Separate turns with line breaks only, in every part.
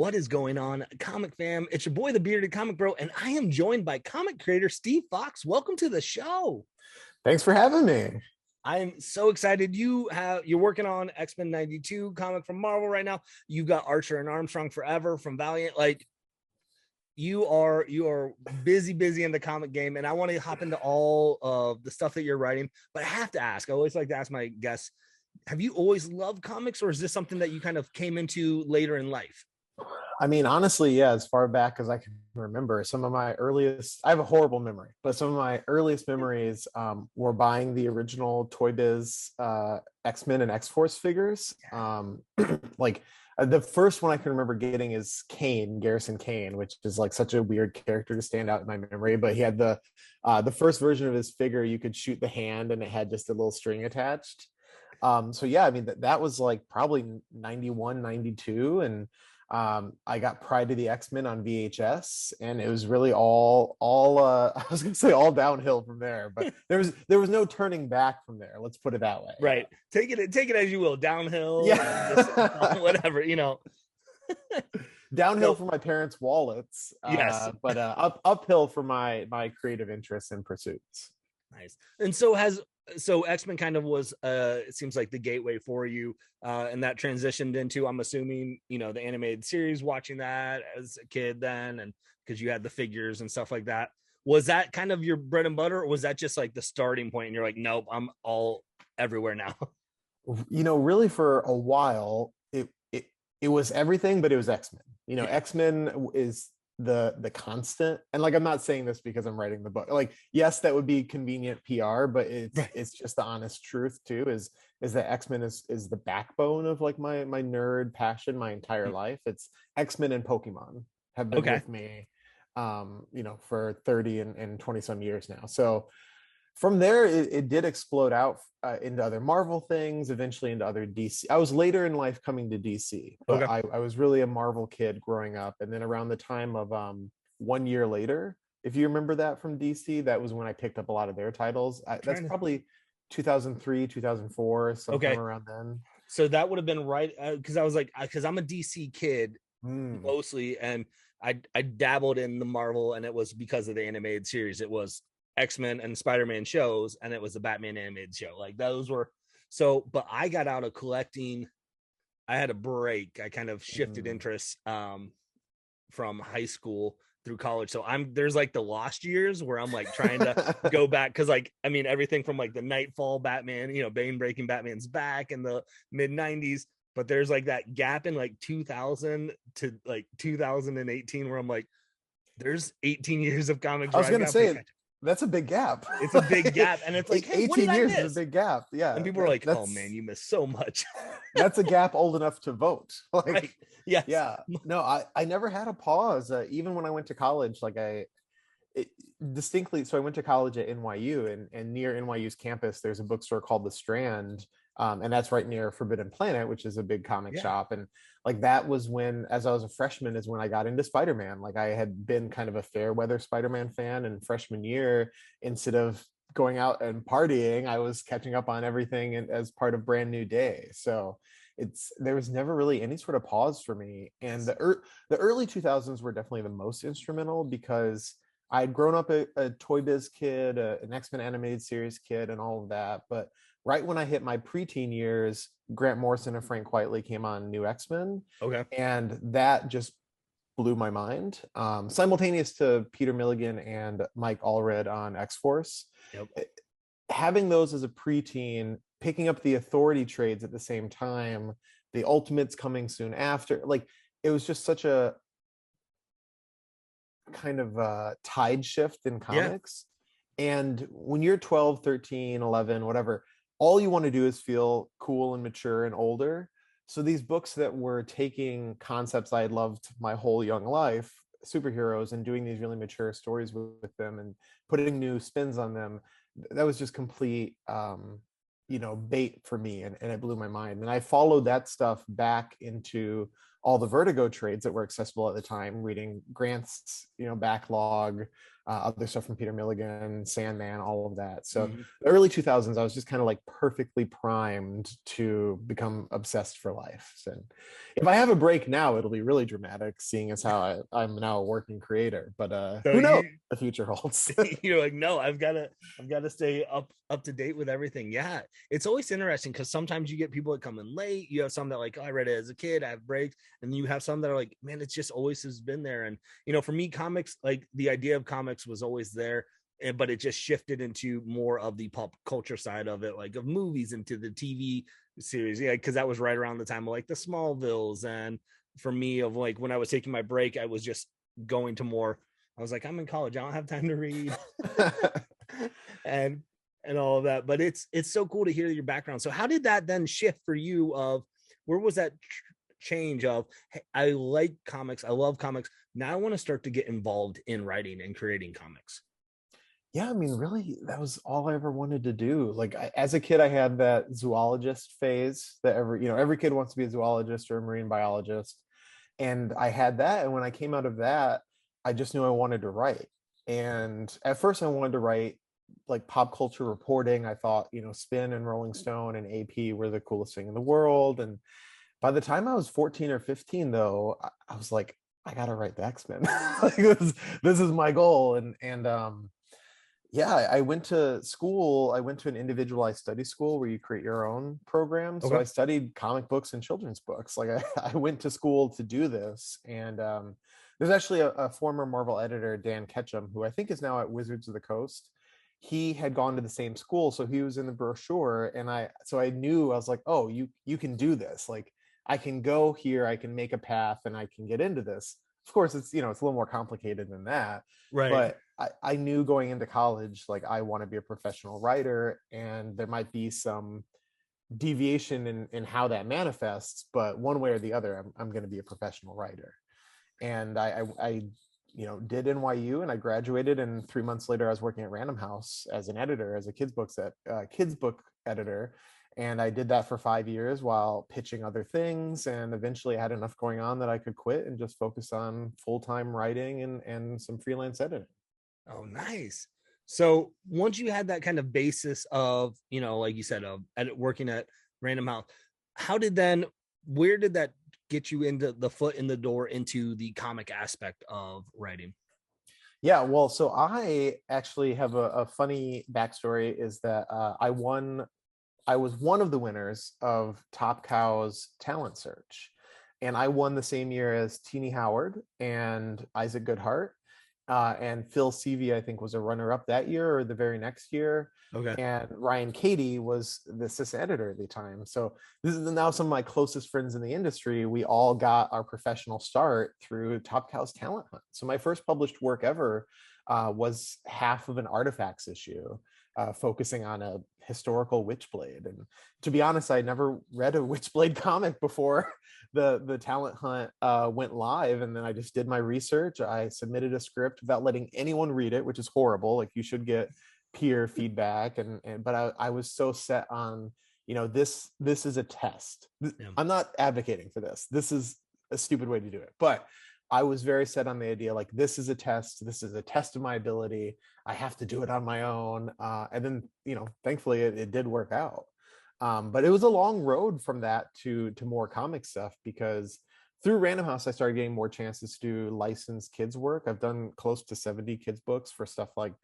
What is going on, comic fam? It's your boy, the bearded comic bro, and I am joined by comic creator Steve Foxe. Welcome to the show.
Thanks for having me.
I'm so excited. You're working on X-Men 92 comic from Marvel right now. You've got Archer and Armstrong Forever from Valiant. Like you are busy in the comic game, and I want to hop into all of the stuff that you're writing. But I have to ask. I always like to ask my guests: have you always loved comics, or is this something that you kind of came into later in life?
I mean, honestly, yeah, as far back as I can remember, some of my earliest, I have a horrible memory, but some of my earliest memories were buying the original Toy Biz X-Men and X-Force figures. Like the first one I can remember getting is Kane, Garrison Kane, which is like such a weird character to stand out in my memory. But he had the first version of his figure, you could shoot the hand and it had just a little string attached. So yeah, I mean, that was like probably 91, 92. And I got Pride of the X-Men on VHS, and it was really all I was gonna say all downhill from there, but there was no turning back from there. Let's put it that way.
Right. Take it as you will. Downhill.
Yeah.
Just, whatever,
Downhill for my parents' wallets.
Yes.
But uphill for my creative interests and pursuits.
Nice. And so X-Men kind of was it seems like the gateway for you, and that transitioned into, I'm assuming, the animated series, watching that as a kid then, and because you had the figures and stuff like that. Was that kind of your bread and butter, or was that just like the starting point and you're like, nope, I'm all everywhere now?
Really for a while it was everything, but it was X-Men. X-Men is the constant, and like, I'm not saying this because I'm writing the book. Like, yes, that would be convenient PR, but it's just the honest truth too, is that X-Men is the backbone of like my nerd passion my entire life. It's X-Men and Pokemon have been with me for 30 and 20 some years now. So from there, it did explode out into other Marvel things, eventually into other DC. I was later in life coming to DC, but I was really a Marvel kid growing up. And then around the time of 1 year later, if you remember that from DC, that was when I picked up a lot of their titles. That's probably 2003, 2004, sometime around then.
So that would have been right, because I was like, because I'm a DC kid mostly, and I dabbled in the Marvel, and it was because of the animated series. It was X-Men and Spider-Man shows, and it was the Batman animated show. Like those were but I got out of collecting. I had a break. I kind of shifted interests from high school through college. So there's like the lost years where I'm like trying to go back, because like, I mean, everything from like the Nightfall Batman, Bane breaking Batman's back in the mid 90s, but there's like that gap in like 2000 to like 2018 where I'm like, there's 18 years of comics.
I was gonna say, that's a big gap.
It's a big gap. And it's like, hey,
18 years is a big gap. Yeah.
And people are like, oh man, you missed so much.
That's a gap old enough to vote. Like,
right. Yes.
Yeah. No, I never had a pause. Even when I went to college, like distinctly, so I went to college at NYU, and near NYU's campus, there's a bookstore called The Strand. And that's right near Forbidden Planet, which is a big comic shop. And like, that was when, as I was a freshman, is when I got into Spider-Man. Like, I had been kind of a fair weather Spider-Man fan, and freshman year, instead of going out and partying, I was catching up on everything as part of Brand New Day. So there was never really any sort of pause for me. And the early 2000s were definitely the most instrumental, because I had grown up a Toy Biz kid, an X-Men animated series kid, and all of that. But right when I hit my preteen years, Grant Morrison and Frank Quitely came on New X-Men. And that just blew my mind. Simultaneous to Peter Milligan and Mike Allred on X-Force. Having those as a preteen, picking up the Authority trades at the same time, the Ultimates coming soon after, like, it was just such a kind of tide shift in comics. And when you're 12, 13, 11, whatever, all you want to do is feel cool and mature and older. So these books that were taking concepts I had loved my whole young life, superheroes, and doing these really mature stories with them and putting new spins on them, that was just complete bait for me, and it blew my mind. And I followed that stuff back into all the Vertigo trades that were accessible at the time, reading Grant's, backlog, other stuff from Peter Milligan, Sandman, all of that. So the early 2000s, I was just kind of like perfectly primed to become obsessed for life. So if I have a break now, it'll be really dramatic, seeing as how I'm now a working creator. But
So
who knows what the future holds?
You're like, no, I've got to stay up to date with everything. Yeah, it's always interesting because sometimes you get people that come in late. You have some that like, oh, I read it as a kid, I have breaks, and you have some that are like, man, it's just always has been there. And for me, comics, like the idea of comics was always there, but it just shifted into more of the pop culture side of it, like of movies into the TV series. Yeah, because that was right around the time of like the Smallvilles, and for me, of like when I was taking my break, I was just going to more. I was like, I'm in college, I don't have time to read, and all of that. But it's so cool to hear your background. So how did that then shift for you? Of where was that change of, hey, I like comics, I love comics, now I want to start to get involved in writing and creating comics?
Yeah, I mean, really, that was all I ever wanted to do. Like, as a kid, I had that zoologist phase that every kid wants to be a zoologist or a marine biologist. And I had that. And when I came out of that, I just knew I wanted to write. And at first I wanted to write like pop culture reporting. I thought, Spin and Rolling Stone and AP were the coolest thing in the world. And by the time I was 14 or 15, though, I was like, I gotta write the X-Men. Like, this is my goal. And yeah, I went to school. I went to an individualized study school where you create your own program. So I studied comic books and children's books. Like I went to school to do this. And there's actually a former Marvel editor, Dan Ketchum, who I think is now at Wizards of the Coast. He had gone to the same school, so he was in the brochure. And I knew, I was like, oh, you can do this. Like, I can go here, I can make a path, and I can get into this. Of course, it's it's a little more complicated than that.
Right.
But I knew going into college, like, I want to be a professional writer, and there might be some deviation in how that manifests, but one way or the other, I'm going to be a professional writer. And I did NYU, and I graduated, and 3 months later I was working at Random House as an editor, as a kids book editor. And I did that for 5 years while pitching other things, and eventually I had enough going on that I could quit and just focus on full-time writing and some freelance editing.
Oh, nice. So once you had that kind of basis of, like you said, of working at Random House, where did that get you into the foot in the door into the comic aspect of writing?
Yeah, well, so I actually have a funny backstory, is that I was one of the winners of Top Cow's talent search. And I won the same year as Teenie Howard and Isaac Goodhart. And Phil Seavey, I think, was a runner-up that year or the very next year.
Okay.
And Ryan Cady was the assistant editor at the time. So this is now some of my closest friends in the industry. We all got our professional start through Top Cow's talent hunt. So my first published work ever was half of an Artifacts issue, focusing on a historical Witchblade. And to be honest, I never read a Witchblade comic before the talent hunt went live. And then I just did my research. I submitted a script without letting anyone read it, which is horrible. Like, you should get peer feedback. But I was so set on, this is a test. Yeah. I'm not advocating for this. This is a stupid way to do it. But I was very set on the idea, like, this is a test. This is a test of my ability. I have to do it on my own. And then, thankfully it did work out. But it was a long road from that to more comic stuff, because through Random House, I started getting more chances to do licensed kids work. I've done close to 70 kids books for stuff like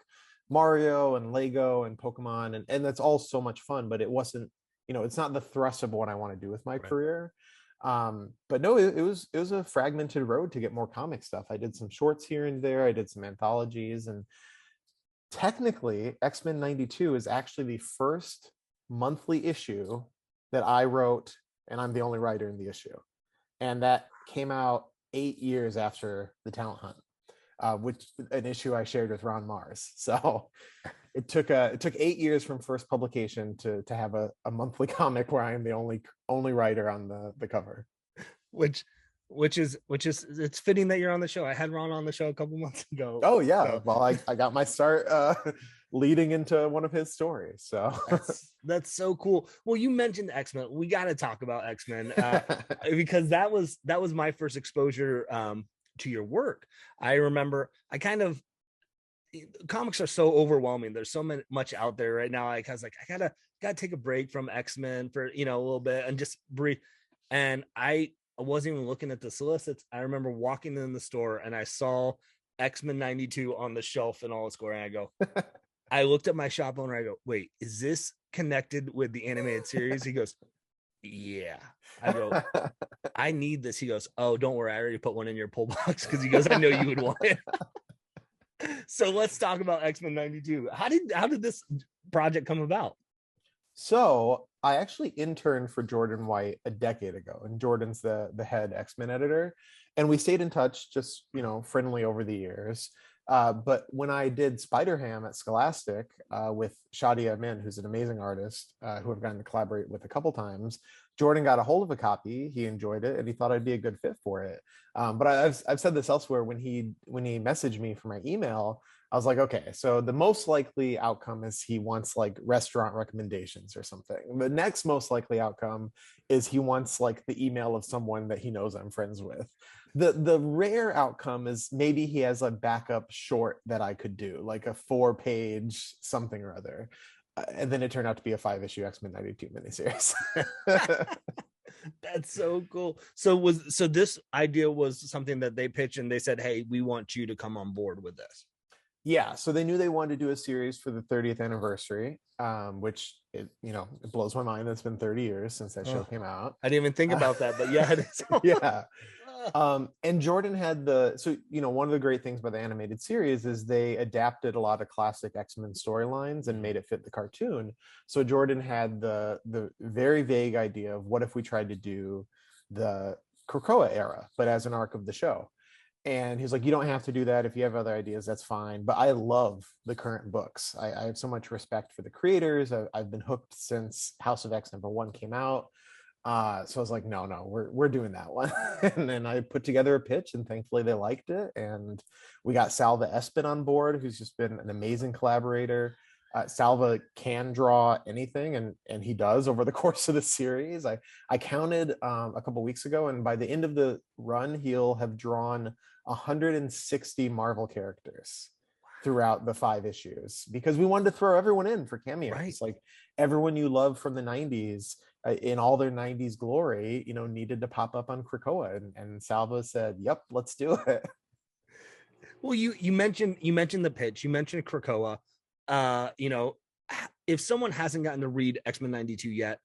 Mario and Lego and Pokemon. And that's all so much fun, but it wasn't, it's not the thrust of what I want to do with my career. But no, it was a fragmented road to get more comic stuff. I did some shorts here and there. I did some anthologies, and technically X-Men 92 is actually the first monthly issue that I wrote, and I'm the only writer in the issue. And that came out 8 years after the talent hunt, which an issue I shared with Ron Mars. So it took 8 years from first publication to have a monthly comic where I am the only writer on the cover.
Which is it's fitting that you're on the show. I had Ron on the show a couple months ago.
Oh yeah. So. Well, I got my start leading into one of his stories. So
that's so cool. Well, you mentioned X-Men. We got to talk about X-Men because that was my first exposure to your work. I remember comics are so overwhelming. There's so much out there right now. I was like, I gotta take a break from X-Men for a little bit and just breathe. And I wasn't even looking at the solicits. I remember walking in the store and I saw X-Men 92 on the shelf in all its glory. And I go, I looked at my shop owner. I go, wait, is this connected with the animated series? He goes, yeah. I go, I need this. He goes, oh, don't worry, I already put one in your pull box, because he goes, I know you would want it. So let's talk about X-Men 92. How did this project come about?
So I actually interned for Jordan White a decade ago, and Jordan's the head X-Men editor, and we stayed in touch, just friendly over the years. But when I did Spider-Ham at Scholastic with Shadia Amin, who's an amazing artist, who I've gotten to collaborate with a couple times, Jordan got a hold of a copy. He enjoyed it, and he thought I'd be a good fit for it. But I've said this elsewhere. When he messaged me for my email, I was like, okay, so the most likely outcome is he wants like restaurant recommendations or something. The next most likely outcome is he wants like the email of someone that he knows I'm friends with. The rare outcome is maybe he has a backup short that I could do, like a 4-page something or other. And then it turned out to be a 5-issue X-Men 92 miniseries.
That's so cool. So this idea was something that they pitched and they said, hey, we want you to come on board with this.
Yeah, so they knew they wanted to do a series for the 30th anniversary, which it blows my mind. It's been 30 years since that show came out.
I didn't even think about that, but yeah, it is.
Yeah. And Jordan had one of the great things about the animated series is they adapted a lot of classic X-Men storylines and made it fit the cartoon. So Jordan had the very vague idea of what if we tried to do the Krakoa era, but as an arc of the show. And he's like, you don't have to do that. If you have other ideas, that's fine. But I love the current books. I have so much respect for the creators. I've been hooked since House of X #1 came out. So I was like, no, we're doing that one. And then I put together a pitch, and thankfully they liked it. And we got Salva Espin on board, who's just been an amazing collaborator. Salva can draw anything, and he does over the course of the series. I counted a couple weeks ago, and by the end of the run, he'll have drawn 160 Marvel characters throughout the 5 issues, because we wanted to throw everyone in for cameos. Right. Like everyone you love from the 90s in all their 90s glory, needed to pop up on Krakoa, and Salva said, yep, let's do it.
Well, you mentioned the pitch, you mentioned Krakoa. If someone hasn't gotten to read X-Men 92 yet,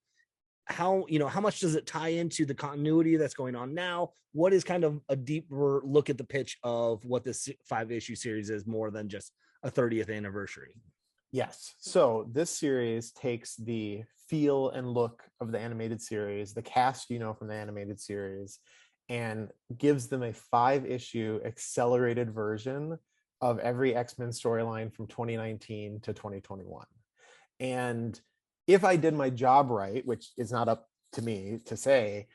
how much does it tie into the continuity that's going on now? What is kind of a deeper look at the pitch of what this 5-issue series is, more than just a 30th anniversary?
Yes. So this series takes the feel and look of the animated series, the cast from the animated series, and gives them a 5-issue accelerated version of every X-Men storyline from 2019 to 2021. And if I did my job right, which is not up to me to say,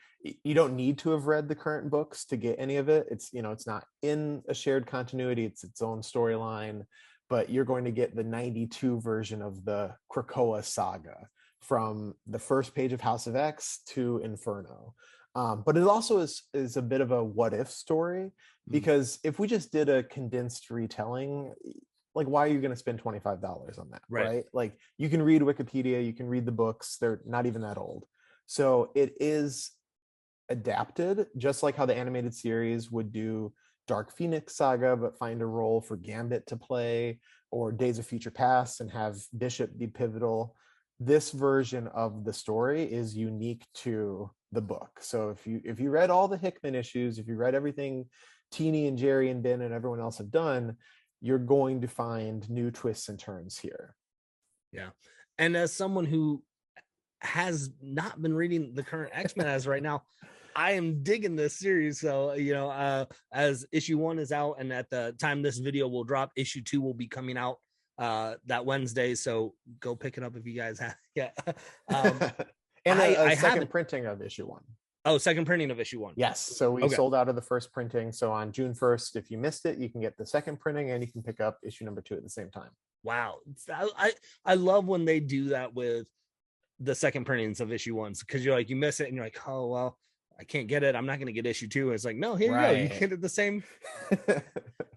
you don't need to have read the current books to get any of it. It's not in a shared continuity, it's its own storyline, but you're going to get the 92 version of the Krakoa saga from the first page of House of X to Inferno. But it also is a bit of a what if story, because if we just did a condensed retelling, like, why are you going to spend $25 on that? Right? Like, you can read Wikipedia, you can read the books, they're not even that old. So it is adapted, just like how the animated series would do Dark Phoenix Saga, but find a role for Gambit to play, or Days of Future Past and have Bishop be pivotal. This version of the story is unique to the book. So if you read all the Hickman issues, if you read everything Teeny and Jerry and Ben and everyone else have done, you're going to find new twists and turns here.
Yeah. And as someone who has not been reading the current X-Men as right now, I am digging this series. So, as issue 1 is out, and at the time this video will drop, issue 2 will be coming out that Wednesday. So go pick it up if you guys have. Yeah.
And a second printing of issue 1.
Oh, second printing of issue 1.
Yes. So we
Okay.
sold out of the first printing. So on June 1st, if you missed it, you can get the second printing and you can pick up issue number 2 at the same time.
Wow. I love when they do that with the second printings of issue 1s, because you're like, you miss it and you're like, oh, well, I can't get it. I'm not going to get issue 2. And it's like, no, here you go. You get it the same.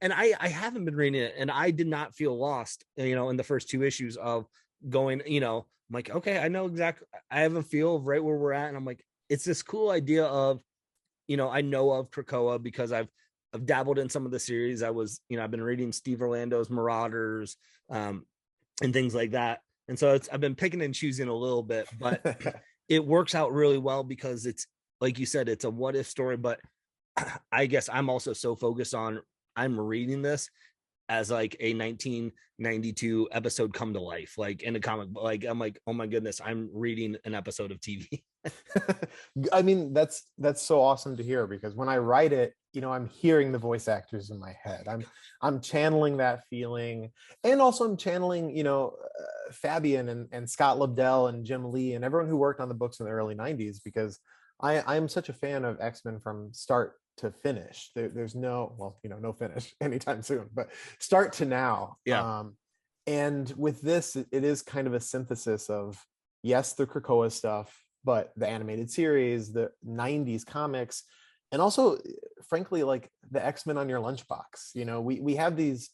And I haven't been reading it, and I did not feel lost, in the first 2 issues of going, I'm like, okay, I know exactly. I have a feel of right where we're at. And I'm like, it's this cool idea of, I know of Krakoa because I've dabbled in some of the series. I've been reading Steve Orlando's Marauders, and things like that. And so I've been picking and choosing a little bit, but it works out really well because it's, like you said, it's a what if story. But I guess I'm also so focused on, I'm reading this as like a 1992 episode come to life, like in a comic book. Like, I'm like, oh my goodness, I'm reading an episode of TV.
I mean, that's so awesome to hear, because when I write it, I'm hearing the voice actors in my head. I'm channeling that feeling, and also I'm channeling, Fabian and Scott Lobdell and Jim Lee and everyone who worked on the books in the early 90s, because I'm such a fan of X-Men from start to finish. There's no finish anytime soon, but start to now.
Yeah.
And with this, it is kind of a synthesis of, yes, the Krakoa stuff, but the animated series, the 90s comics, and also, frankly, like the X-Men on your lunchbox. We have these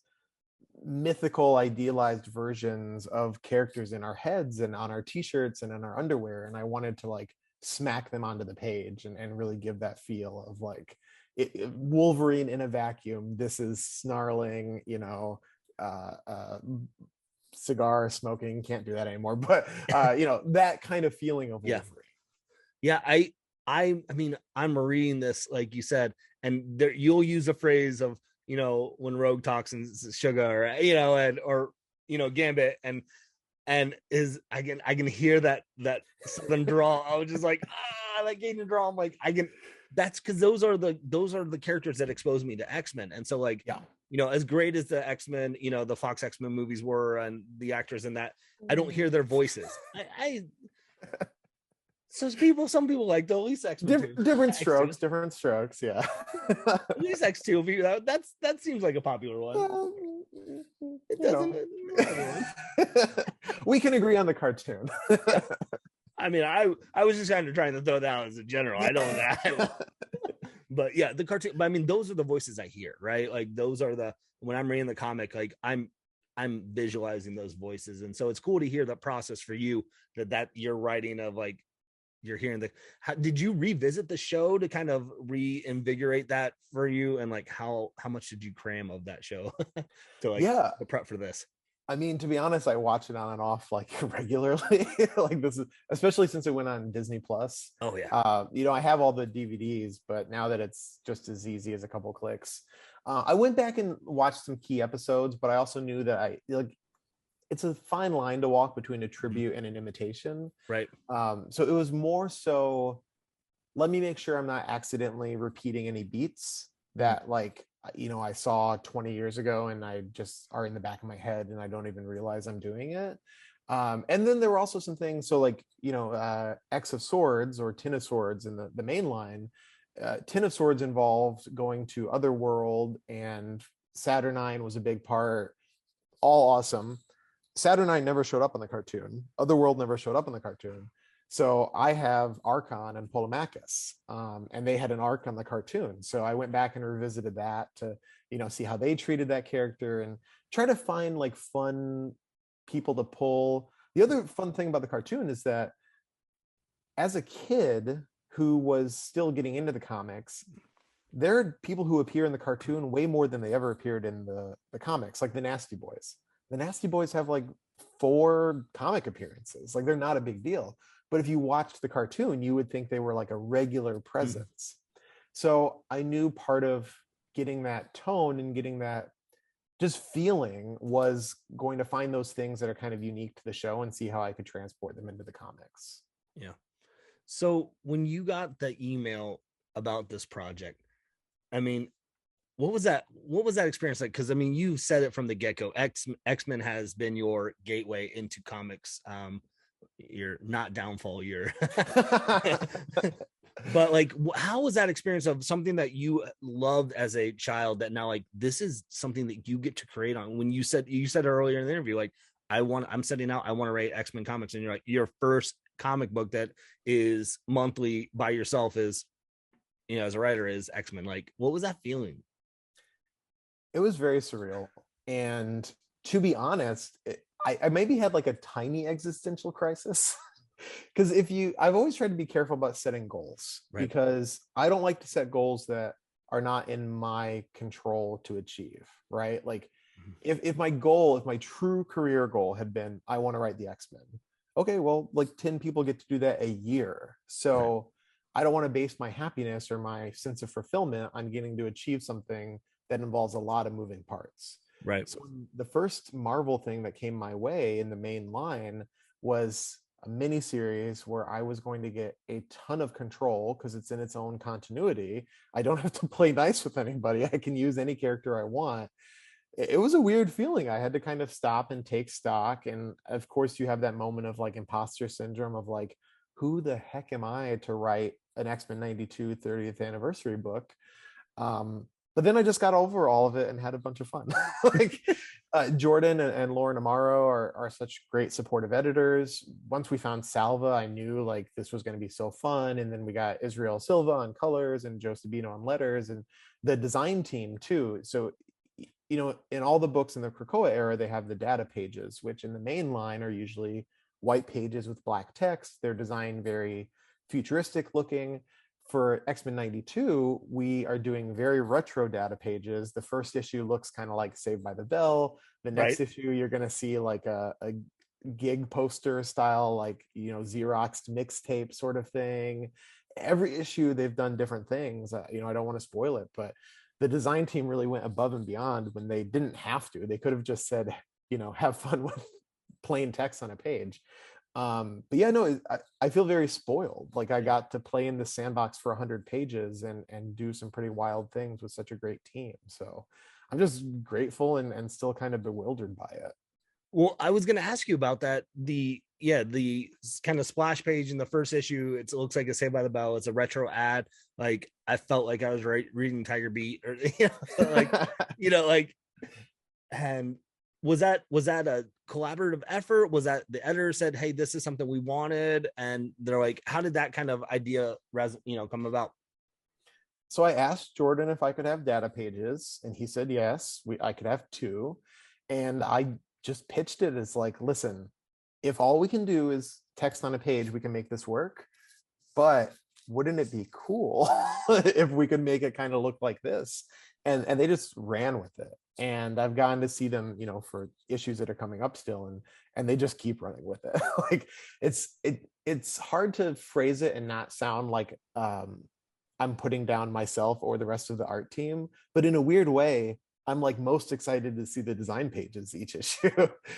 mythical, idealized versions of characters in our heads and on our t-shirts and in our underwear, and I wanted to like smack them onto the page and really give that feel of like Wolverine in a vacuum. This is snarling, cigar smoking, can't do that anymore, but that kind of feeling of Wolverine.
Yeah, I mean, I'm reading this, like you said, and you'll use a phrase of, when Rogue talks and sugar, or Gambit, and I can hear that southern drawl. I was just like, that Gator drawl. I'm like, that's because those are the characters that exposed me to X-Men. And so, like, as great as the X-Men, the Fox X-Men movies were, and the actors in that, I don't hear their voices. So some people like the least X-Men
different strokes, yeah.
At least X2, that seems like a popular one. It doesn't.
We can agree on the cartoon.
I mean, I was just kind of trying to throw that out as a general. I don't. But yeah, the cartoon. But I mean, those are the voices I hear, right? Like, those are when I'm reading the comic, like I'm visualizing those voices, and so it's cool to hear that process for you. That you're writing of, like, you're hearing did you revisit the show to kind of reinvigorate that for you, and like how much did you cram of that show to prep for this?
I mean, to be honest, I watch it on and off like regularly. Like, this is, especially since it went on Disney Plus.
Oh yeah.
I have all the DVDs, but now that it's just as easy as a couple clicks, I went back and watched some key episodes, but I also knew that it's a fine line to walk between a tribute and an imitation.
Right.
So it was more so, let me make sure I'm not accidentally repeating any beats that I saw 20 years ago and I just are in the back of my head and I don't even realize I'm doing it. And then there were also some things, so X of Swords or Ten of Swords in the main line. Ten of Swords involved going to Otherworld, and Saturnine was a big part. All awesome. Saturnine never showed up on the cartoon. Otherworld never showed up on the cartoon. So I have Archon and Polemarchus, and they had an arc on the cartoon. So I went back and revisited that to, see how they treated that character and try to find like fun people to pull. The other fun thing about the cartoon is that as a kid who was still getting into the comics, there are people who appear in the cartoon way more than they ever appeared in the comics, like the Nasty Boys. The Nasty Boys have like 4 comic appearances. Like, they're not a big deal. But if you watched the cartoon, you would think they were like a regular presence. So I knew part of getting that tone and getting that just feeling was going to find those things that are kind of unique to the show and see how I could transport them into the comics.
Yeah. So when you got the email about this project, I mean, what was that experience like? Because I mean, you said it from the get-go. X-Men has been your gateway into comics. You're not downfall. You're But like, how was that experience of something that you loved as a child that now like this is something that you get to create on? When you said earlier in the interview, like I'm setting out, I want to write X-Men comics, and you're like, your first comic book that is monthly by yourself is, as a writer, is X-Men. Like, what was that feeling?
It was very surreal. And to be honest, I maybe had like a tiny existential crisis. Because I've always tried to be careful about setting goals,
Right.
because I don't like to set goals that are not in my control to achieve, right? Like if my true career goal had been, I want to write the X-Men. Okay, well, like 10 people get to do that a year. So right. I don't want to base my happiness or my sense of fulfillment on getting to achieve something that involves a lot of moving parts.
Right.
So the first Marvel thing that came my way in the main line was a mini series where I was going to get a ton of control because it's in its own continuity. I don't have to play nice with anybody. I can use any character I want. It was a weird feeling. I had to kind of stop and take stock. And of course, you have that moment of like imposter syndrome of like, who the heck am I to write an X-Men 92 30th anniversary book? But then I just got over all of it and had a bunch of fun. Like Jordan and Lauren Amaro are such great supportive editors. Once we found Salva, I knew like this was going to be so fun. And then we got Israel Silva on colors and Joe Sabino on letters, and the design team too. So, in all the books in the Krakoa era, they have the data pages, which in the main line are usually white pages with black text. They're designed very futuristic looking. For X-Men 92, we are doing very retro data pages. The first issue looks kind of like Saved by the Bell. The next issue, you're going to see like a gig poster style, like, Xeroxed mixtape sort of thing. Every issue, they've done different things. I don't want to spoil it, but the design team really went above and beyond when they didn't have to. They could have just said, have fun with plain text on a page. But yeah, no, I feel very spoiled. Like I got to play in the sandbox for 100 pages and do some pretty wild things with such a great team. So I'm just grateful and still kind of bewildered by it.
Well, I was going to ask you about that. The kind of splash page in the first issue, it looks like a Saved by the Bell. It's a retro ad. Like I felt like I was reading Tiger Beat, or and was that a collaborative effort? Was that the editor said, hey, this is something we wanted, and they're like, how did that kind of idea come about?
So I asked Jordan if I could have data pages, and he said yes, I could have 2. And I just pitched it as like, listen, if all we can do is text on a page, we can make this work. But wouldn't it be cool if we could make it kind of look like this? And they just ran with it. And I've gotten to see them, for issues that are coming up still, and they just keep running with it. Like it's hard to phrase it and not sound like I'm putting down myself or the rest of the art team, but in a weird way, I'm like most excited to see the design pages each issue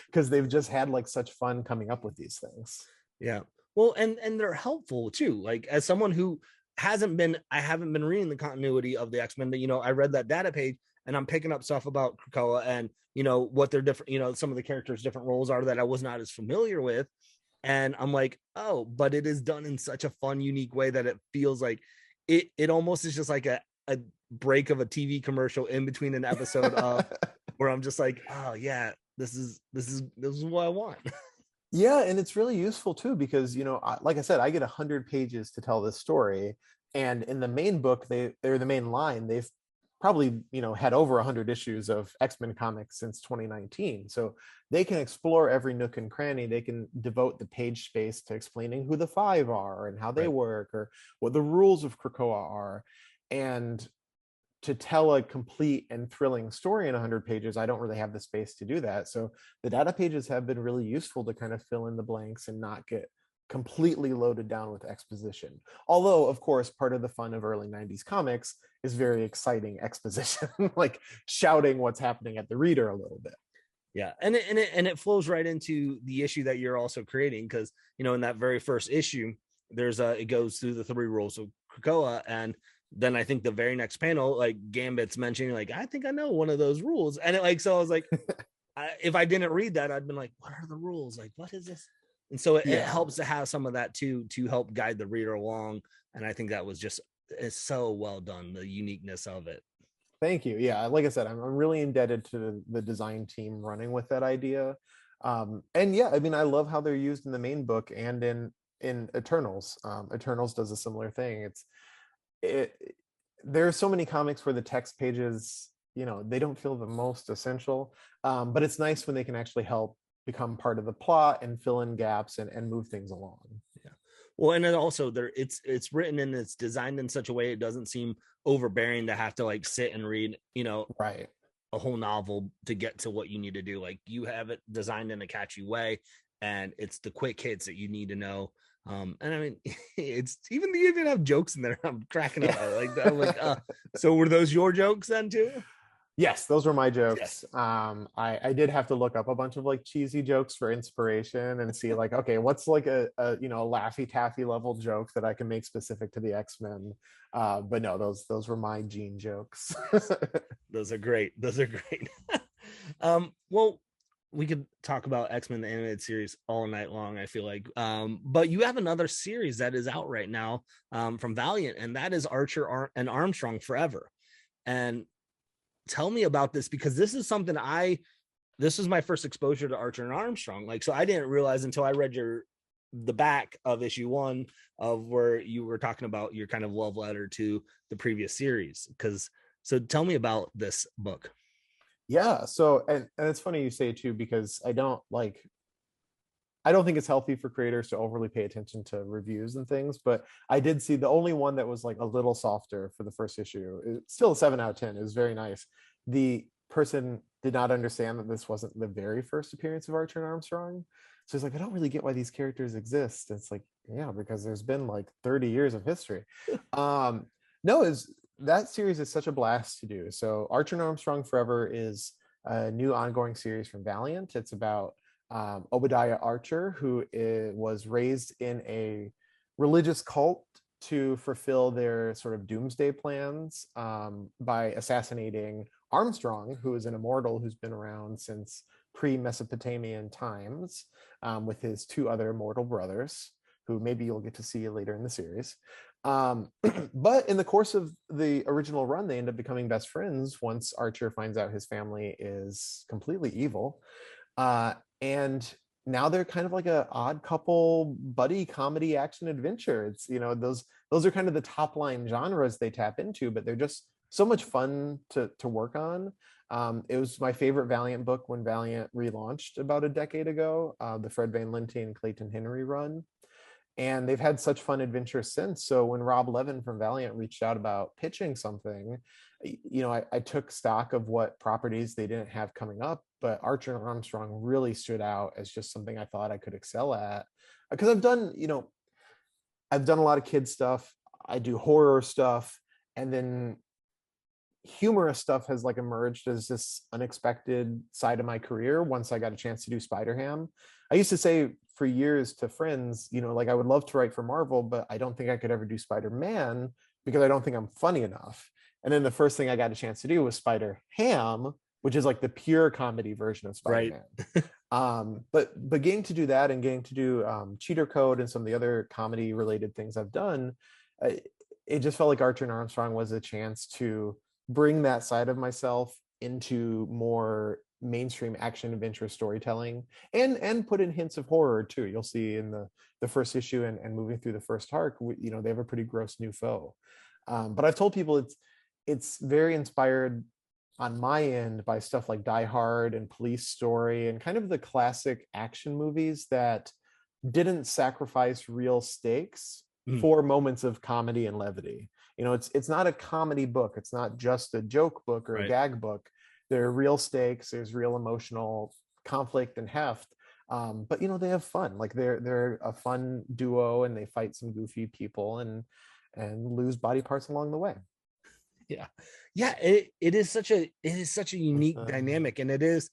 because they've just had like such fun coming up with these things.
Yeah. Well, and they're helpful too. Like as someone who I haven't been reading the continuity of the X-Men, but I read that data page and I'm picking up stuff about Krakoa and what their different, some of the characters' different roles are that I was not as familiar with. And I'm like, oh, but it is done in such a fun, unique way that it feels like it almost is just like a break of a TV commercial in between an episode of where I'm just like, oh yeah, this is what I want.
Yeah, and it's really useful too because like I said, I get 100 pages to tell this story, and in the main book, they're the main line. They've probably had over 100 issues of X-Men comics since 2019, so they can explore every nook and cranny. They can devote the page space to explaining who the 5 are and how they work, or what the rules of Krakoa are, and to tell a complete and thrilling story in 100 pages, I don't really have the space to do that. So the data pages have been really useful to kind of fill in the blanks and not get completely loaded down with exposition. Although, of course, part of the fun of early 90s comics is very exciting exposition, like shouting what's happening at the reader a little bit.
Yeah, and it flows right into the issue that you're also creating, because in that very first issue, it goes through the 3 rules of Krakoa, and then I think the very next panel, like Gambit's mentioning, like, I think I know one of those rules. And so I was like, if I didn't read that, I'd been like, what are the rules? Like, what is this? And so it
Yeah.
helps to have some of that too, to help guide the reader along. And I think that was just, it's so well done, the uniqueness of it.
Thank you. Yeah, like I said, I'm really indebted to the design team running with that idea. And yeah, I mean, I love how they're used in the main book and in Eternals. Eternals does a similar thing. It there are so many comics where the text pages, they don't feel the most essential, but it's nice when they can actually help become part of the plot and fill in gaps and move things along.
Yeah. Well, and then also it's written and it's designed in such a way it doesn't seem overbearing to have to like sit and read,
Right.
a whole novel to get to what you need to do. Like you have it designed in a catchy way, and it's the quick hits that you need to know. And I mean, it's even you even have jokes in there. I'm cracking up. I'm like, so were those your jokes then too?
Yes, those were my jokes.
Yes.
I did have to look up a bunch of like cheesy jokes for inspiration and see like, okay, what's like a Laffy Taffy level joke that I can make specific to the X-Men. But no, those were my Gene jokes.
Those are great. Well, we could talk about X-Men the animated series all night long, I feel like. But you have another series that is out right now from Valiant, and that is Archer and Armstrong Forever. And tell me about this, because this is something this was my first exposure to Archer and Armstrong. Like, so I didn't realize until I read the back of issue 1 of where you were talking about your kind of love letter to the previous series. So tell me about this book.
Yeah. So, and it's funny you say too, because I don't think it's healthy for creators to overly pay attention to reviews and things, but I did see the only one that was like a little softer for the first issue. It's still a 7 out of 10. It was very nice. The person did not understand that this wasn't the very first appearance of Archer and Armstrong. So it's like, I don't really get why these characters exist. It's like, yeah, because there's been like 30 years of history. No, that series is such a blast to do. So Archer and Armstrong Forever is a new ongoing series from Valiant. It's about Obadiah Archer, who was raised in a religious cult to fulfill their sort of doomsday plans by assassinating Armstrong, who is an immortal who's been around since pre-Mesopotamian times, with his 2 other mortal brothers, who maybe you'll get to see later in the series. But in the course of the original run, they end up becoming best friends once Archer finds out his family is completely evil. And now they're kind of like a odd couple buddy comedy action adventure. It's, those are kind of the top line genres they tap into, but they're just so much fun to work on. It was my favorite Valiant book when Valiant relaunched about a decade ago, the Fred Van Lente and Clayton Henry run. And they've had such fun adventures since. So when Rob Levin from Valiant reached out about pitching something, I took stock of what properties they didn't have coming up, but Archer and Armstrong really stood out as just something I thought I could excel at. Because I've done a lot of kids stuff. I do horror stuff, and then humorous stuff has like emerged as this unexpected side of my career once I got a chance to do Spider-Ham. I used to say for years to friends, like I would love to write for Marvel, but I don't think I could ever do Spider-Man because I don't think I'm funny enough. And then the first thing I got a chance to do was Spider-Ham, which is like the pure comedy version of Spider-Man. Right. But getting to do that and getting to do Cheater Code and some of the other comedy related things I've done, it just felt like Archer and Armstrong was a chance to bring that side of myself into more mainstream action adventure storytelling and put in hints of horror too. You'll see in the first issue and moving through the first arc, they have a pretty gross new foe. But I've told people it's very inspired on my end by stuff like Die Hard and Police Story and kind of the classic action movies that didn't sacrifice real stakes for moments of comedy and levity. It's not a comedy book. It's not just a joke book or a gag book. There are real stakes. There's real emotional conflict and heft. But they have fun. Like they're a fun duo, and they fight some goofy people and lose body parts along the way.
Yeah. It is such a unique dynamic, and it is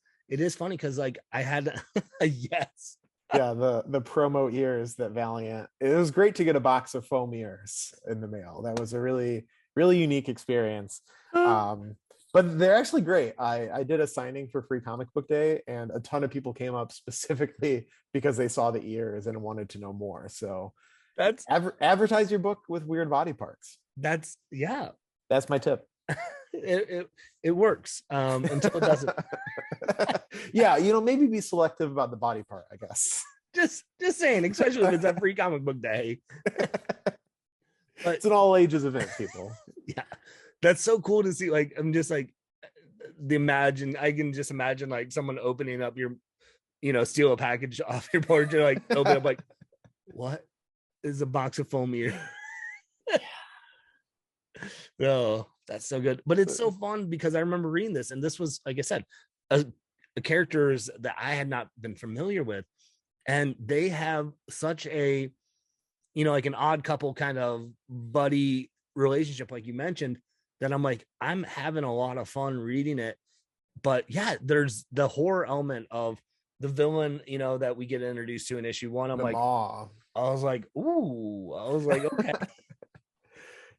funny because like I had yes.
Yeah, the promo ears that Valiant. It was great to get a box of foam ears in the mail. That was a really, really unique experience. But But they're actually great. I did a signing for Free Comic Book Day, and a ton of people came up specifically because they saw the ears and wanted to know more. So
That's
advertise your book with weird body parts.
yeah.
That's my tip.
It works until it doesn't.
Yeah, maybe be selective about the body part, I guess.
Just saying, especially if it's a Free Comic Book Day.
But it's an all ages event, people.
Yeah, that's so cool to see. Like, I'm just like, I can just imagine like someone opening up your, steal a package off your porch. You're like, open up, like, what is a box of foam here? Oh, that's so good. But it's so fun because I remember reading this, and this was, like I said, a characters that I had not been familiar with, and they have such a, like an odd couple kind of buddy relationship, like you mentioned, that I'm like, I'm having a lot of fun reading it. But yeah, there's the horror element of the villain, that we get introduced to in issue 1. I'm like, I was like, ooh, I was like, okay.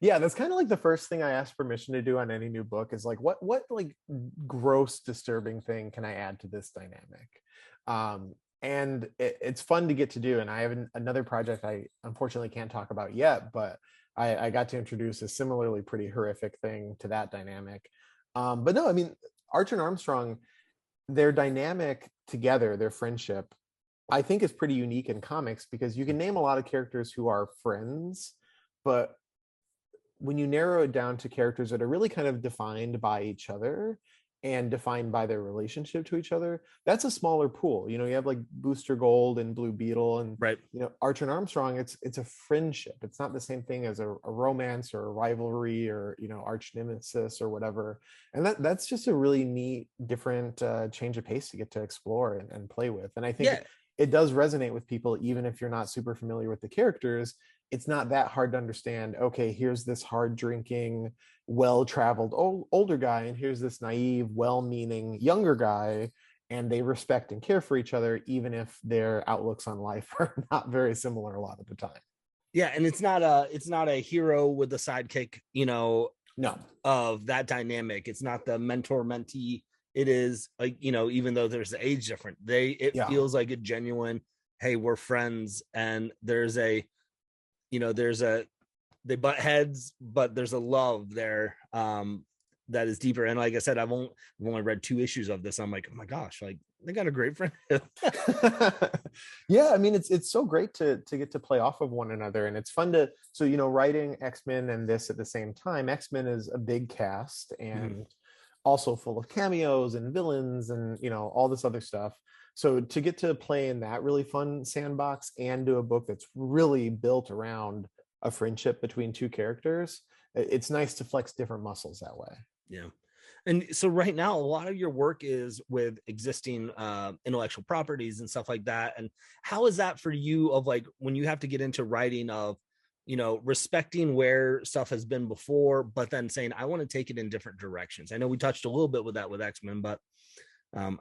Yeah, that's kind of like the first thing I ask permission to do on any new book is like, what like gross, disturbing thing can I add to this dynamic? And it's fun to get to do. And I have another project I unfortunately can't talk about yet, but I got to introduce a similarly pretty horrific thing to that dynamic. But no, I mean, Archer and Armstrong, their dynamic together, their friendship, I think is pretty unique in comics because you can name a lot of characters who are friends, but when you narrow it down to characters that are really kind of defined by each other and defined by their relationship to each other, that's a smaller pool. You have like Booster Gold and Blue Beetle and
right.
Archer and Armstrong, it's a friendship. It's not the same thing as a romance or a rivalry or arch nemesis or whatever. And that's just a really neat, different change of pace to get to explore and play with. And I think it does resonate with people, even if you're not super familiar with the characters. It's not that hard to understand. Okay, here's this hard drinking, well-traveled older guy, and here's this naive, well-meaning younger guy, and they respect and care for each other, even if their outlooks on life are not very similar a lot of the time.
Yeah, and it's not a hero with a sidekick,
no,
of that dynamic. It's not the mentor mentee. It is like, even though there's the age difference, it feels like a genuine, hey, we're friends, and there's a they butt heads, but there's a love there that is deeper. And like I said, I've only read 2 issues of this. I'm like, oh my gosh, like they got a great friendship.
Yeah, I mean, it's so great to get to play off of one another, and it's fun to writing X-Men and this at the same time. X-Men is a big cast and also full of cameos and villains and all this other stuff. So to get to play in that really fun sandbox and do a book that's really built around a friendship between 2 characters, it's nice to flex different muscles that way.
Yeah. And so right now, a lot of your work is with existing intellectual properties and stuff like that. And how is that for you, of like when you have to get into writing of, respecting where stuff has been before, but then saying, I want to take it in different directions? I know we touched a little bit with that with X-Men, but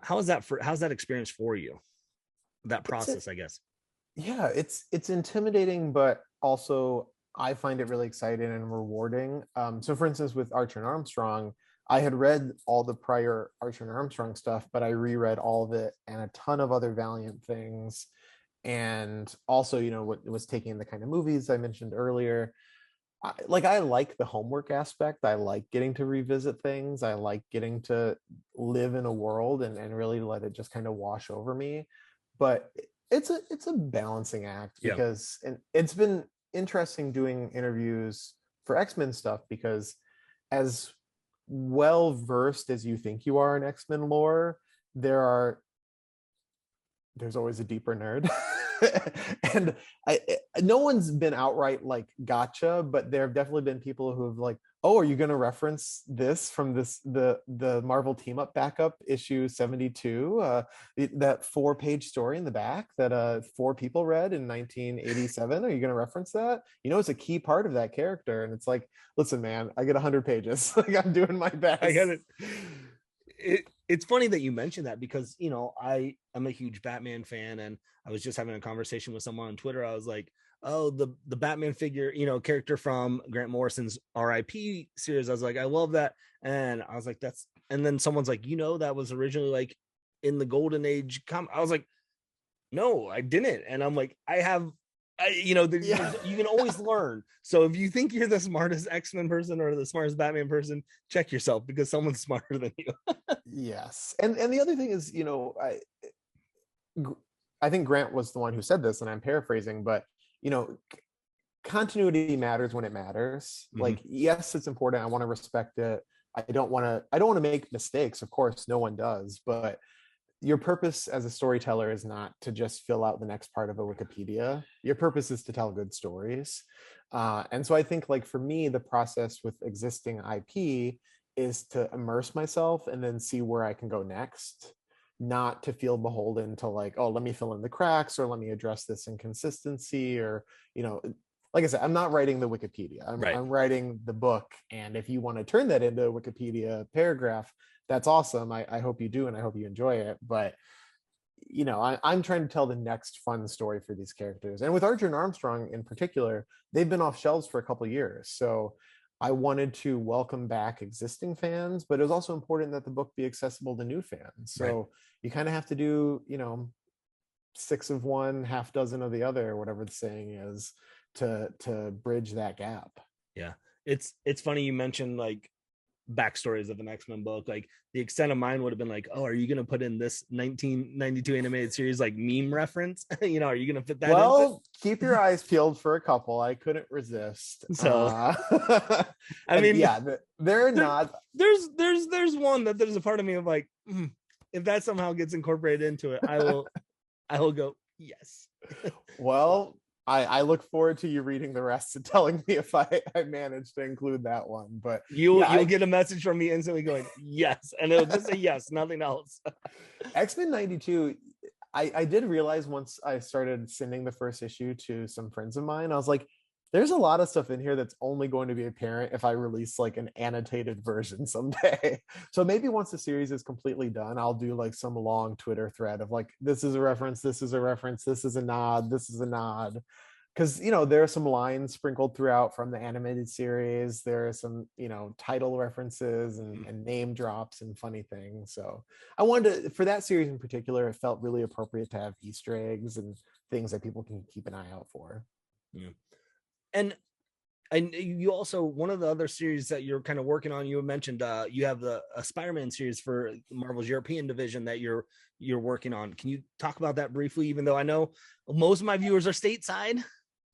how's that experience for you, that process, I guess?
Yeah, it's intimidating, but also I find it really exciting and rewarding. So for instance, with Archer and Armstrong, I had read all the prior Archer and Armstrong stuff, but I reread all of it and a ton of other Valiant things. And also, what was taking the kind of movies I mentioned earlier. I like the homework aspect. I like getting to revisit things. I like getting to live in a world and really let it just kind of wash over me. But it's a balancing act because and it's been interesting doing interviews for X-Men stuff, because as well versed as you think you are in X-Men lore, there's always a deeper nerd. And no one's been outright like gotcha, but there have definitely been people who have like, oh, are you going to reference this from the Marvel Team Up backup issue 72, that 4-page story in the back that 4 people read in 1987? Are you going to reference that? It's a key part of that character. And it's like, listen, man, I get 100 pages. Like, I'm doing my best.
I get it. It's funny that you mentioned that, because I am a huge Batman fan, and I was just having a conversation with someone on Twitter. I was like, oh, the Batman figure, character from Grant Morrison's RIP series. I was like, I love that. And I was like, that's and then someone's like, that was originally like in the Golden Age I was like, no, I didn't. And I'm like, you can always learn. So if you think you're the smartest X-Men person or the smartest Batman person, check yourself, because someone's smarter than you.
Yes. And the other thing is, I think Grant was the one who said this, and I'm paraphrasing, but continuity matters when it matters. Mm-hmm. Like, yes, it's important. I want to respect it. I don't want to make mistakes. Of course, no one does, but your purpose as a storyteller is not to just fill out the next part of a Wikipedia. Your purpose is to tell good stories. And so I think, like, for me, the process with existing IP is to immerse myself and then see where I can go next, not to feel beholden to like, oh, let me fill in the cracks, or let me address this inconsistency, or, like I said, I'm not writing the Wikipedia. I'm writing the book. And if you want to turn that into a Wikipedia paragraph, that's awesome. I hope you do, and I hope you enjoy it. But I'm trying to tell the next fun story for these characters. And with Archer and Armstrong in particular, they've been off shelves for a couple of years. So I wanted to welcome back existing fans, but it was also important that the book be accessible to new fans. So you kind of have to do, 6 of one, half dozen of the other, whatever the saying is, to bridge that gap.
Yeah. It's funny you mentioned like backstories of an X-Men book. Like, the extent of mine would have been like, oh, are you going to put in this 1992 animated series like meme reference? Are you going to fit that in?
Keep your eyes peeled for a couple. I couldn't resist.
So I mean,
yeah, they're not.
There's one that there's a part of me of like, if that somehow gets incorporated into it, I will go, yes.
Well, I look forward to you reading the rest and telling me if I managed to include that one. But
you'll get a message from me instantly going, yes. And it'll just say yes, nothing else.
X-Men 92, I did realize once I started sending the first issue to some friends of mine, I was like, there's a lot of stuff in here that's only going to be apparent if I release like an annotated version someday. So maybe once the series is completely done, I'll do like some long Twitter thread of like, this is a reference, this is a reference, this is a nod, this is a nod. Because, there are some lines sprinkled throughout from the animated series. There are some, title references and name drops and funny things. So I wanted to, for that series in particular, it felt really appropriate to have Easter eggs and things that people can keep an eye out for.
Yeah. And you also, one of the other series that you're kind of working on, you mentioned you have a Spider-Man series for Marvel's European division that you're working on. Can you talk about that briefly, even though I know most of my viewers are stateside?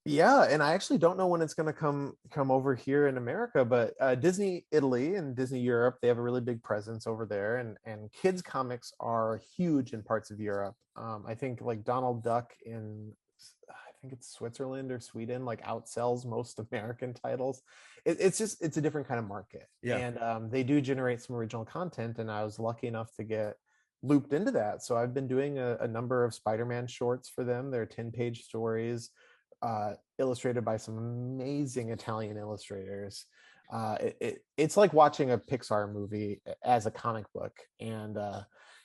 Yeah, and I actually don't know when it's going to come over here in America, but Disney Italy and Disney Europe, they have a really big presence over there, and kids comics are huge in parts of Europe. I think like Donald Duck in, I think it's Switzerland or Sweden, like outsells most American titles. It's a different kind of market. Yeah. And they do generate some original content, and I was lucky enough to get looped into that. So I've been doing a number of Spider-Man shorts for them. They're 10-page stories, illustrated by some amazing Italian illustrators. It's like watching a Pixar movie as a comic book. And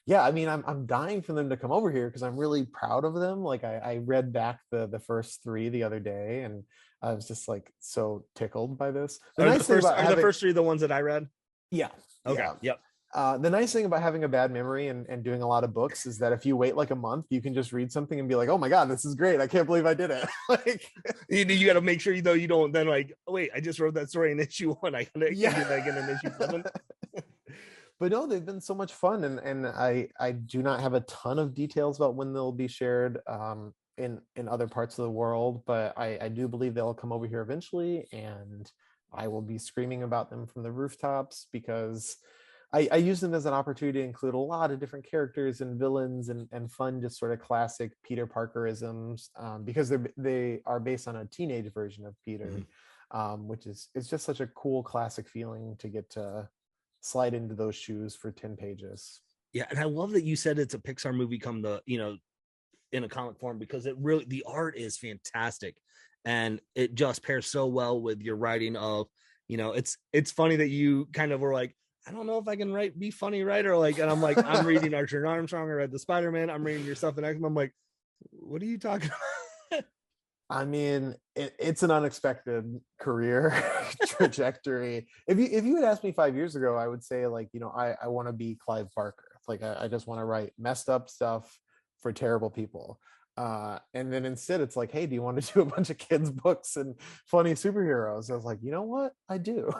yeah, I mean, I'm dying for them to come over here because I'm really proud of them. Like I read back the first 3 the other day, and I was just like so tickled by this.
The first 3 the ones that I read?
Yeah.
Okay.
Yeah.
Yep.
The nice thing about having a bad memory and doing a lot of books is that if you wait like a month, you can just read something and be like, oh my God, this is great. I can't believe I did it. Like
you got to make sure, you don't then like, oh, wait, I just wrote that story in issue 1. I gotta do that again in issue 7.
But no, they've been so much fun. And I do not have a ton of details about when they'll be shared in other parts of the world, but I do believe they'll come over here eventually, and I will be screaming about them from the rooftops, because I use them as an opportunity to include a lot of different characters and villains and fun, just sort of classic Peter Parkerisms, because they are based on a teenage version of Peter, which it's just such a cool classic feeling to get to slide into those shoes for 10 pages.
Yeah, and I love that you said it's a Pixar movie come in a comic form, because it really, the art is fantastic, and it just pairs so well with your writing of, it's funny that you kind of were like, I don't know if I can be funny writer, like, and I'm like, I'm reading Archer and Armstrong, I read the Spider-Man, I'm reading your stuff in X-Men. I'm like, what are you talking about?
I mean, it's an unexpected career trajectory. If you had asked me 5 years ago, I would say like, I want to be Clive Barker. Like I just want to write messed up stuff for terrible people. And then instead it's like, hey, do you want to do a bunch of kids books and funny superheroes? I was like, you know what? I do.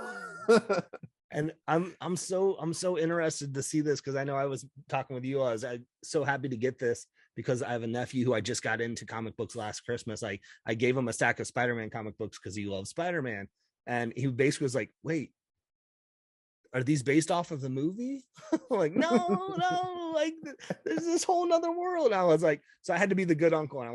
And I'm so interested to see this because I know I was talking with you. I so happy to get this because I have a nephew who I just got into comic books last Christmas. I gave him a stack of Spider-Man comic books because he loves Spider-Man, and he basically was like, "Wait, are these based off of the movie?" Like, no, like there's this whole nother world. I was like, so I had to be the good uncle, and I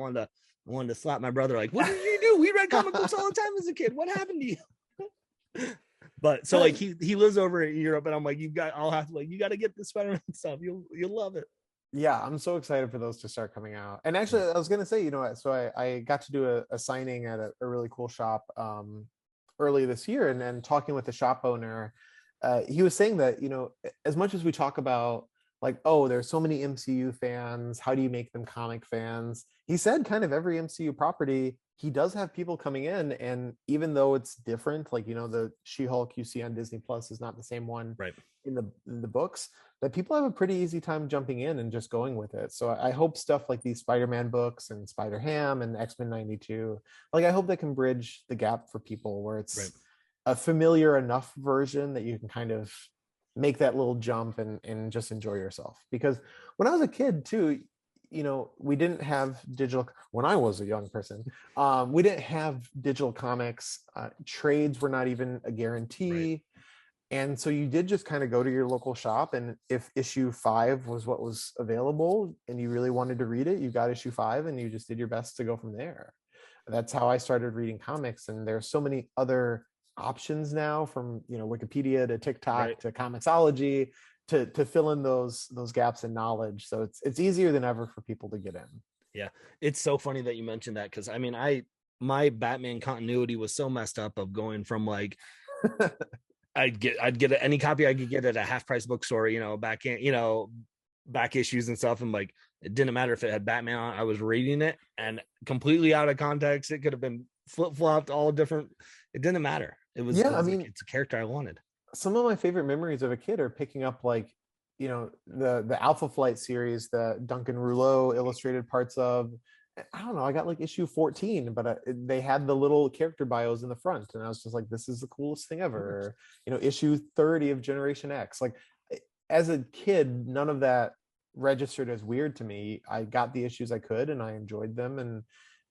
wanted to slap my brother. Like, what did you do? We read comic books all the time as a kid. What happened to you? But so like he lives over in Europe, and I'm like, I'll have to like, you got to get the Spider-Man stuff. You'll love it.
Yeah, I'm so excited for those to start coming out. And actually, I was gonna say, so I got to do a signing at a really cool shop early this year, and then talking with the shop owner, he was saying that, as much as we talk about like, oh, there's so many MCU fans, how do you make them comic fans? He said kind of every MCU property, he does have people coming in, and even though it's different, like, the She-Hulk you see on Disney Plus is not the same one
Right.
in the books, that people have a pretty easy time jumping in and just going with it. So I hope stuff like these Spider-Man books and Spider-Ham and X-Men 92, like I hope they can bridge the gap for people where it's
Right.
a familiar enough version that you can kind of make that little jump and just enjoy yourself. Because when I was a kid too, we didn't have digital. When I was a young person, we didn't have digital comics. Trades were not even a guarantee.
Right.
And so you did just kind of go to your local shop, and if issue 5 was what was available and you really wanted to read it, you got issue 5 and you just did your best to go from there. That's how I started reading comics. And there's so many other options now, from Wikipedia to TikTok
Right.
to Comixology, to fill in those gaps in knowledge. So it's easier than ever for people to get in.
Yeah, it's so funny that you mentioned that because I mean, my Batman continuity was so messed up of going from like I'd get any copy I could get at a half price bookstore, back issues and stuff, and like it didn't matter if it had Batman on. I was reading it and completely out of context. It could have been flip flopped, all different. It didn't matter. I mean, it's a character I wanted.
Some of my favorite memories of a kid are picking up like the Alpha Flight series that Duncan Rouleau illustrated parts of. I don't know, I got like issue 14, but they had the little character bios in the front, and I was just like, this is the coolest thing ever. Issue 30 of Generation X. Like, as a kid, none of that registered as weird to me. I got the issues I could and I enjoyed them, and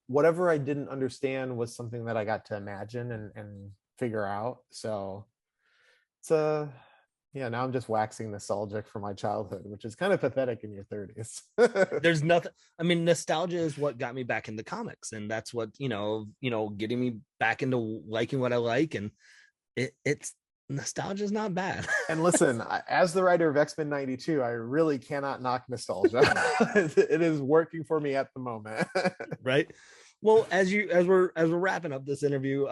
whatever I didn't understand was something that I got to imagine and figure out. So it's yeah, now I'm just waxing nostalgic for my childhood, which is kind of pathetic in your 30s.
There's nothing. I mean, nostalgia is what got me back into comics, and that's what getting me back into liking what I like, and it's nostalgia is not bad.
And listen, as the writer of X-Men 92, I really cannot knock nostalgia. It is working for me at the moment.
Right. Well, as we're wrapping up this interview,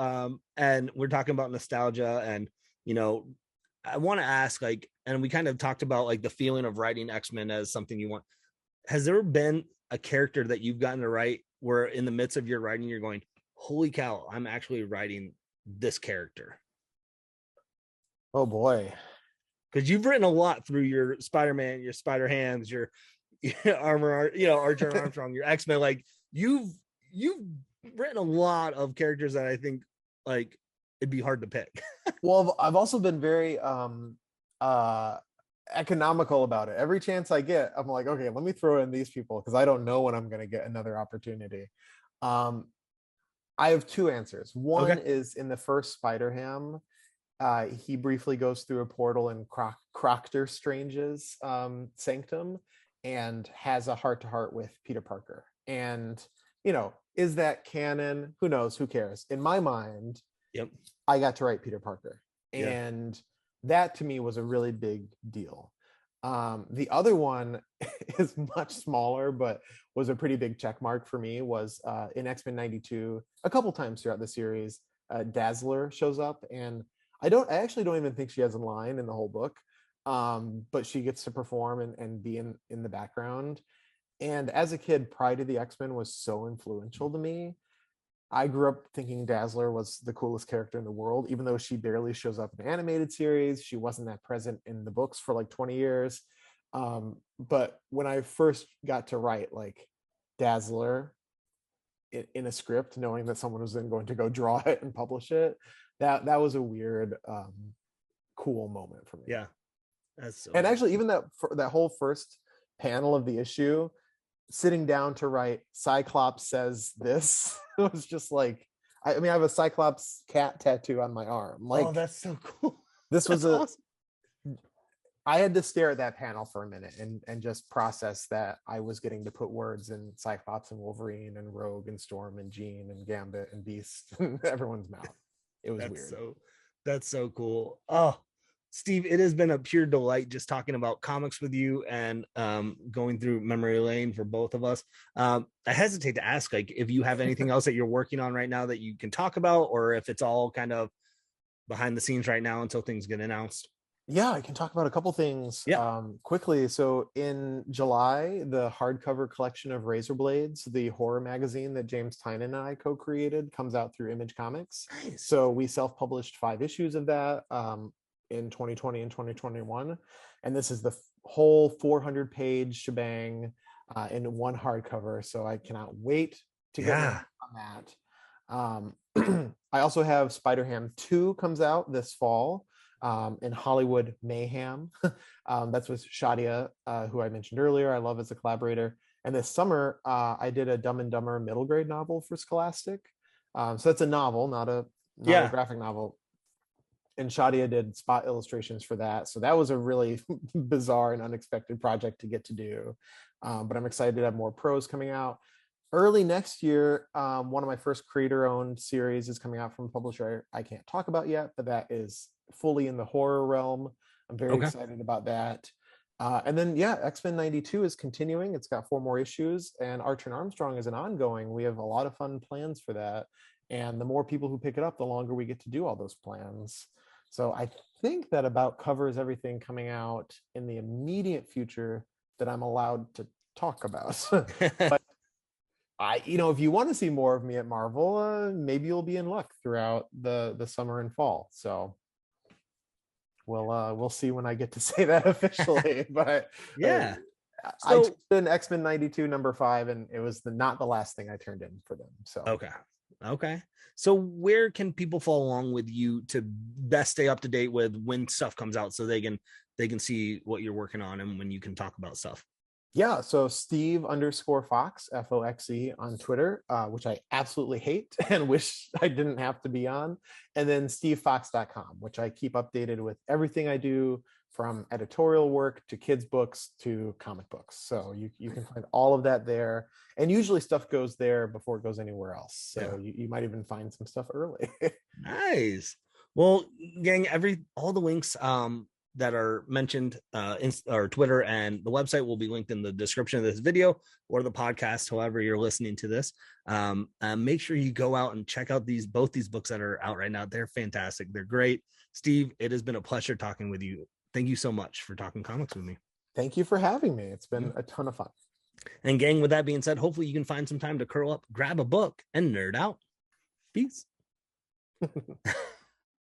and we're talking about nostalgia, and I want to ask, like, and we kind of talked about like the feeling of writing X-Men as something you want. Has there been a character that you've gotten to write where in the midst of your writing, you're going, holy cow, I'm actually writing this character?
Oh boy.
Because you've written a lot through your Spider-Man, your Spider-Hams, your Archer and Armstrong, your X-Men. Like you've written a lot of characters that I think like it'd be hard to pick.
Well, I've also been very economical about it. Every chance I get, I'm like, okay, let me throw in these people because I don't know when I'm going to get another opportunity. I have two answers. One is in the first Spider-Ham. He briefly goes through a portal in Proctor Strange's sanctum and has a heart-to-heart with Peter Parker. And, is that canon? Who knows? Who cares? In my mind,
yep,
I got to write Peter Parker.
Yeah.
And that to me was a really big deal. The other one is much smaller, but was a pretty big check mark for me, was in X-Men 92, a couple times throughout the series, Dazzler shows up, and I actually don't even think she has a line in the whole book, but she gets to perform and be in the background. And as a kid, Pride of the X-Men was so influential to me. I grew up thinking Dazzler was the coolest character in the world, even though she barely shows up in the animated series. She wasn't that present in the books for like 20 years. But when I first got to write like Dazzler in a script, knowing that someone was then going to go draw it and publish it, that was a weird, cool moment for me.
Yeah, that's so
and
cool.
actually, even that whole first panel of the issue, sitting down to write Cyclops says this was just like, I mean, I have a Cyclops cat tattoo on my arm. Like,
oh, that's so cool.
This was
awesome.
I had to stare at that panel for a minute and just process that I was getting to put words in Cyclops and Wolverine and Rogue and Storm and Jean and Gambit and Beast in everyone's mouth. It was weird.
That's so cool. Oh, Steve, it has been a pure delight just talking about comics with you and going through memory lane for both of us. I hesitate to ask, like, if you have anything else that you're working on right now that you can talk about, or if it's all kind of behind the scenes right now until things get announced.
Yeah, I can talk about a couple things quickly. So in July, the hardcover collection of Razor Blades, the horror magazine that James Tynan and I co-created, comes out through Image Comics. Nice. So we self-published 5 issues of that in 2020 and 2021. And this is the whole 400-page shebang in one hardcover. So I cannot wait to get on that. I also have Spider-Ham 2 comes out this fall. In Hollywood Mayhem. That's with Shadia, who I mentioned earlier, I love as a collaborator. And this summer, I did a Dumb and Dumber middle grade novel for Scholastic. So that's a novel, not a graphic novel. And Shadia did spot illustrations for that. So that was a really bizarre and unexpected project to get to do. But I'm excited to have more prose coming out. Early next year, one of my first creator-owned series is coming out from a publisher I can't talk about yet, but that is fully in the horror realm. I'm very excited about that. And then, X-Men 92 is continuing. It's got 4 more issues, and Archer and Armstrong is an ongoing. We have a lot of fun plans for that. And the more people who pick it up, the longer we get to do all those plans. So I think that about covers everything coming out in the immediate future that I'm allowed to talk about. But if you want to see more of me at Marvel, maybe you'll be in luck throughout the summer and fall. So we'll see when I get to say that officially. But
so,
I turned in X-Men 92 number 5, and it was not the last thing I turned in for them. So
okay. So where can people follow along with you to best stay up to date with when stuff comes out, so they can see what you're working on and when you can talk about stuff?
Yeah, so Steve_Foxe, Foxe on Twitter, which I absolutely hate and wish I didn't have to be on. And then stevefoxe.com, which I keep updated with everything I do, from editorial work to kids' books to comic books. So you can find all of that there. And usually stuff goes there before it goes anywhere else. So you might even find some stuff early.
Nice. Well, gang, all the links that are mentioned, or Twitter and the website will be linked in the description of this video or the podcast, however you're listening to this. Make sure you go out and check out both these books that are out right now. They're fantastic. They're great. Steve, it has been a pleasure talking with you. Thank you so much for talking comics with me.
Thank you for having me. It's been a ton of fun.
And gang, with that being said, hopefully you can find some time to curl up, grab a book, and nerd out. Peace.